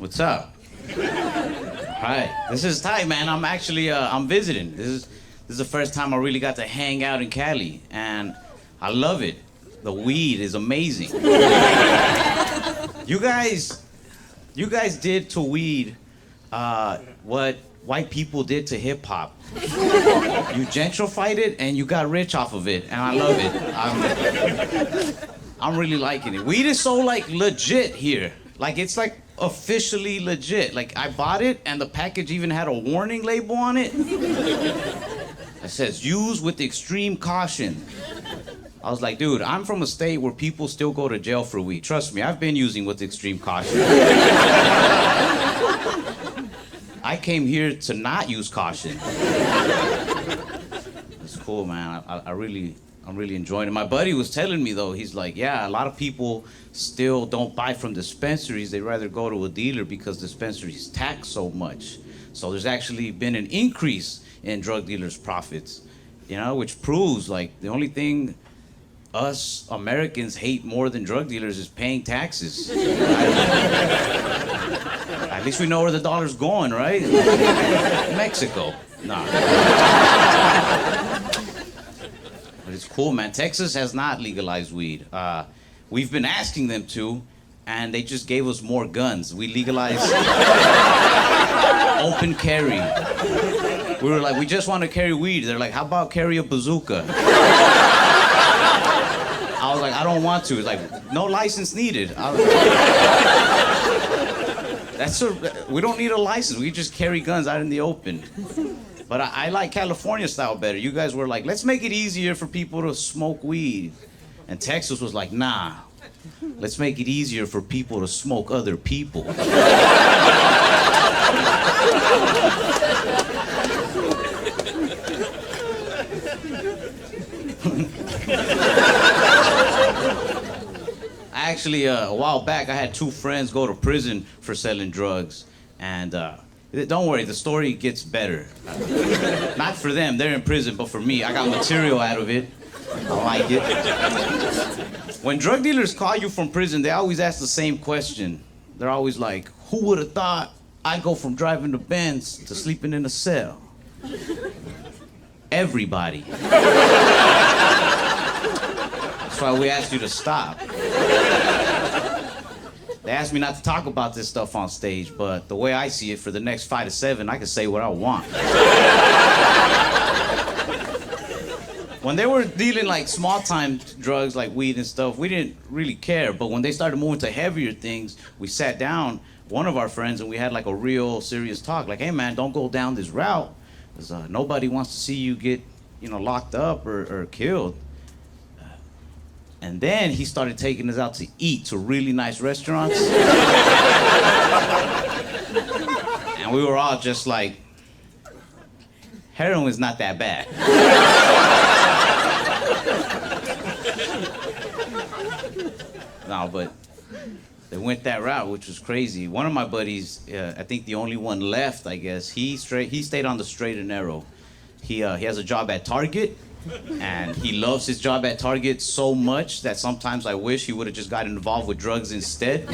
What's up? Hi. This is Ty, man. I'm actually I'm visiting. This is the first time I really got to hang out in Cali, and I love it. The weed is amazing. You guys did to weed what white people did to hip hop. You gentrified it and you got rich off of it, and I love it. I'm really liking it. Weed is so like legit here. Like it's like officially legit. Like I bought it and the package even had a warning label on it. It says use with extreme caution. I was like, dude, I'm from a state where people still go to jail for weed. Trust me, I've been using with extreme caution. I came here to not use caution. It's cool, man. I'm really enjoying it. My buddy was telling me though, he's like, yeah, a lot of people still don't buy from dispensaries. They rather go to a dealer because dispensaries tax so much. So there's actually been an increase in drug dealers' profits, you know, which proves like the only thing us Americans hate more than drug dealers is paying taxes. At least we know where the dollar's going, right? Mexico. Nah. But it's cool, man. Texas has not legalized weed. We've been asking them to, and they just gave us more guns. We legalized open carry. We were like, we just want to carry weed. They're like, how about carry a bazooka? I was like, I don't want to. It's like, no license needed. We don't need a license. We just carry guns out in the open. But I like California style better. You guys were like, let's make it easier for people to smoke weed. And Texas was like, nah, let's make it easier for people to smoke other people. Actually, a while back, I had two friends go to prison for selling drugs. And don't worry, the story gets better. Not for them, they're in prison, but for me, I got material out of it. I like it. When drug dealers call you from prison, they always ask the same question. They're always like, who would have thought I'd go from driving the Benz to sleeping in a cell? Everybody. That's why we asked you to stop. They asked me not to talk about this stuff on stage, but the way I see it, for the next 5 to 7, I can say what I want. When they were dealing like small-time drugs like weed and stuff, we didn't really care. But when they started moving to heavier things, we sat down, one of our friends, and we had like a real serious talk. Like, hey man, don't go down this route, because nobody wants to see you get, locked up or killed. And then he started taking us out to eat to really nice restaurants. And we were all just like, heroin's not that bad. No, but they went that route, which was crazy. One of my buddies, I think the only one left, I guess, he stayed on the straight and narrow. He has a job at Target. And he loves his job at Target so much that sometimes I wish he would have just gotten involved with drugs instead.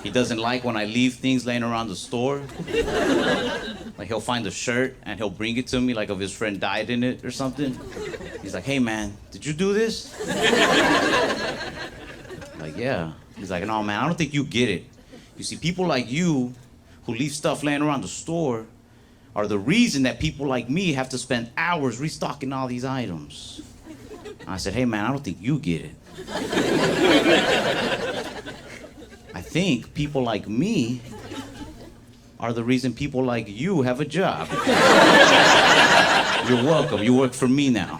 He doesn't like when I leave things laying around the store. Like he'll find a shirt and he'll bring it to me like if his friend died in it or something. He's like, hey man, did you do this? Like, yeah. He's like, no man, I don't think you get it. You see, people like you who leave stuff laying around the store are the reason that people like me have to spend hours restocking all these items. I said, hey man, I don't think you get it. I think people like me are the reason people like you have a job. You're welcome, you work for me now.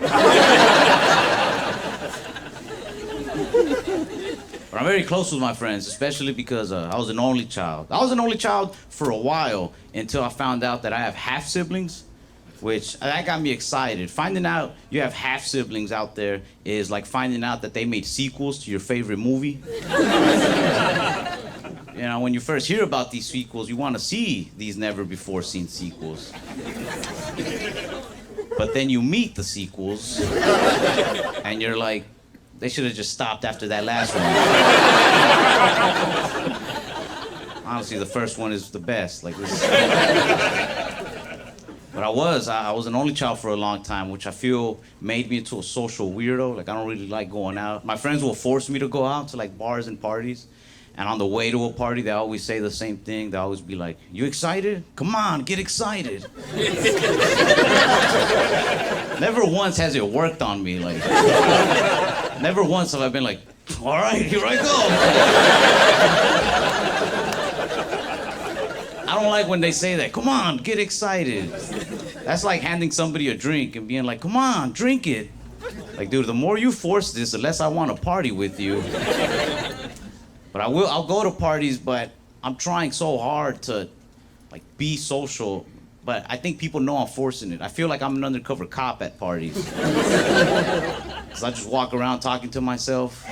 But I'm very close with my friends, especially because I was an only child. I was an only child for a while until I found out that I have half-siblings, which that got me excited. Finding out you have half-siblings out there is like finding out that they made sequels to your favorite movie. When you first hear about these sequels, you want to see these never-before-seen sequels. But then you meet the sequels, and you're like, they should have just stopped after that last one. Honestly, the first one is the best. Like this. But I was an only child for a long time, which I feel made me into a social weirdo. Like I don't really like going out. My friends will force me to go out to like bars and parties. And on the way to a party, they always say the same thing. They always be like, "You excited? Come on, get excited." Never once has it worked on me. Like, never once have I been like, "All right, here I go." I don't like when they say that. Come on, get excited. That's like handing somebody a drink and being like, "Come on, drink it." Like, dude, the more you force this, the less I want to party with you. But I'll go to parties, but I'm trying so hard to like be social, but I think people know I'm forcing it. I feel like I'm an undercover cop at parties. Cause I just walk around talking to myself,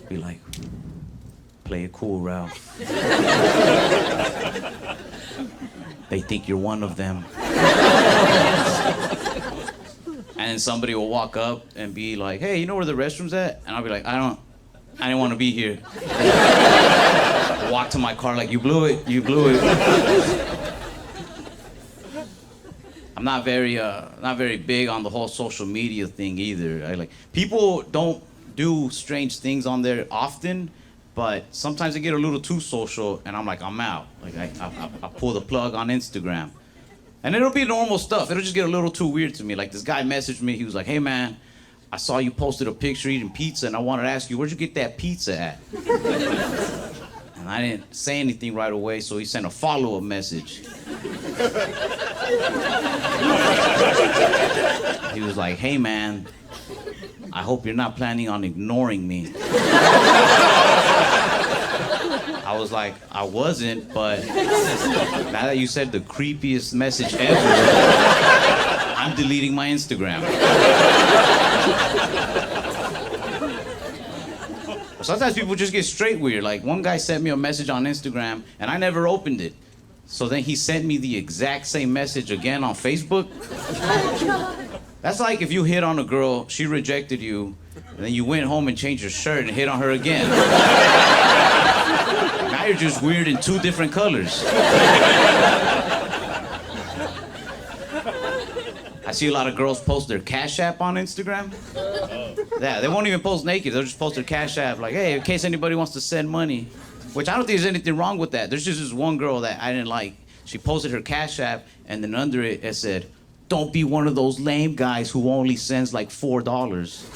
be like, "Play it cool, Ralph. They think you're one of them." And then somebody will walk up and be like, "Hey, you know where the restroom's at?" And I'll be like, I didn't want to be here. Walk to my car like, you blew it. I'm not very big on the whole social media thing either. People don't do strange things on there often, but sometimes they get a little too social, and I'm like, I'm out. Like I pull the plug on Instagram, and it'll be normal stuff. It'll just get a little too weird to me. Like this guy messaged me. He was like, "Hey man, I saw you posted a picture eating pizza, and I wanted to ask you, where'd you get that pizza at?" And I didn't say anything right away, so he sent a follow-up message. He was like, "Hey man, I hope you're not planning on ignoring me." I was like, I wasn't, but now that you said the creepiest message ever, I'm deleting my Instagram. Sometimes people just get straight weird. Like one guy sent me a message on Instagram and I never opened it. So then he sent me the exact same message again on Facebook. That's like if you hit on a girl, she rejected you, and then you went home and changed your shirt and hit on her again. Now you're just weird in two different colors. I see a lot of girls post their Cash App on Instagram. Yeah, they won't even post naked. They'll just post their Cash App like, "Hey, in case anybody wants to send money." Which I don't think there's anything wrong with that. There's just this one girl that I didn't like. She posted her Cash App, and then under it, it said, "Don't be one of those lame guys who only sends like $4.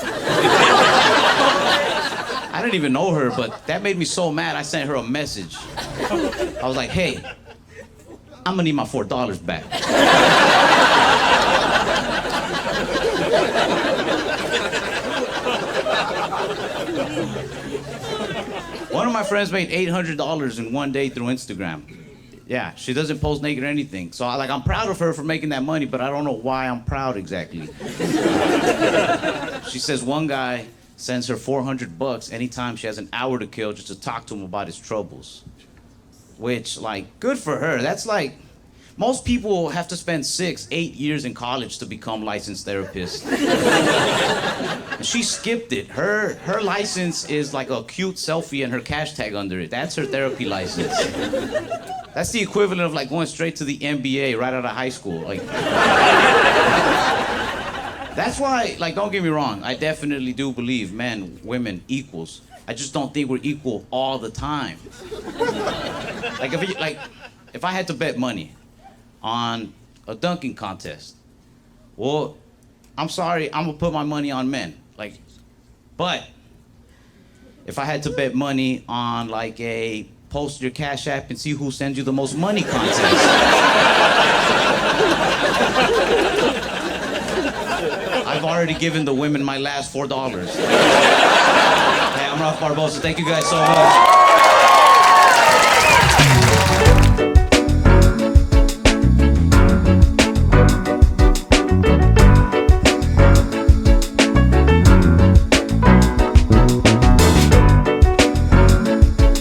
I didn't even know her, but that made me so mad, I sent her a message. I was like, "Hey, I'm gonna need my $4 back." One of my friends made $800 in one day through Instagram. Yeah, she doesn't post naked or anything. So I'm proud of her for making that money, but I don't know why I'm proud exactly. She says one guy sends her $400 anytime she has an hour to kill just to talk to him about his troubles. Which, good for her. That's like, most people have to spend 6-8 years in college to become licensed therapists. She skipped it. Her license is like a cute selfie and her cash tag under it. That's her therapy license. That's the equivalent of going straight to the NBA right out of high school. That's why, don't get me wrong, I definitely do believe men, women, equals. I just don't think we're equal all the time. If I had to bet money on a dunking contest, well, I'm sorry, I'm gonna put my money on men. But if I had to bet money on a post your Cash App and see who sends you the most money contest, I've already given the women my last $4. Hey, I'm Ralph Barbosa. Thank you guys so much.